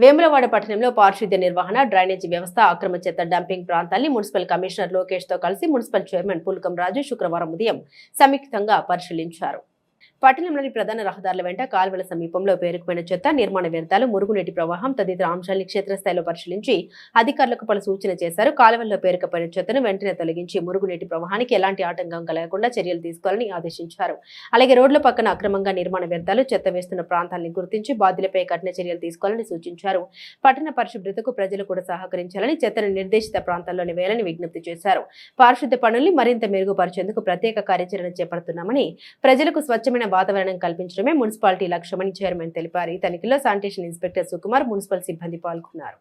వేములవాడ పట్టణంలో పారిశుద్ధ్య నిర్వహణ, డ్రైనేజీ వ్యవస్థ, అక్రమ చెత్త డంపింగ్ ప్రాంతాన్ని మున్సిపల్ కమిషనర్ లోకేష్ తో కలిసి మున్సిపల్ చైర్మన్ పుల్కం రాజు శుక్రవారం ఉదయం సంయుక్తంగా పరిశీలించారు. పట్టణంలోని ప్రధాన రహదారుల వెంట కాల్వల సమీపంలో పేరుకుపోయిన చెత్త, నిర్మాణ వ్యర్థాలు, మురుగునీటి ప్రవాహం తదితర అంశాలను క్షేత్రస్థాయిలో పరిశీలించి అధికారులకు పలు సూచన చేశారు. కాలువల్లో పేరుకుపోయిన చెత్తను వెంటనే తొలగించి మురుగునీటి ప్రవాహానికి ఎలాంటి ఆటంకం కలగకుండా చర్యలు తీసుకోవాలని ఆదేశించారు. అలాగే రోడ్ల పక్కన అక్రమంగా నిర్మాణ వ్యర్థాలు, చెత్త వేస్తున్న ప్రాంతాలను గుర్తించి బాధ్యులపై కఠిన చర్యలు తీసుకోవాలని సూచించారు. పట్టణ పరిశుభ్రతకు ప్రజలు కూడా సహకరించాలని, చెత్తను నిర్దేశిత ప్రాంతాల్లోనే వేయాలని విజ్ఞప్తి చేశారు. పారిశుద్ధ్య పనుల్ని మరింత మెరుగుపరిచేందుకు ప్రత్యేక కార్యాచరణ చేపడుతున్నామని, ప్రజలకు స్వచ్ఛమైన వాతావరణం కల్పించడమే మున్సిపాలిటీ లక్ష్యమని చైర్మన్ తెలిపారు. ఈ తనిఖీలో శానిటేషన్ ఇన్స్పెక్టర్ సుకుమార్, మున్సిపల్ సిబ్బంది పాల్గొన్నారు.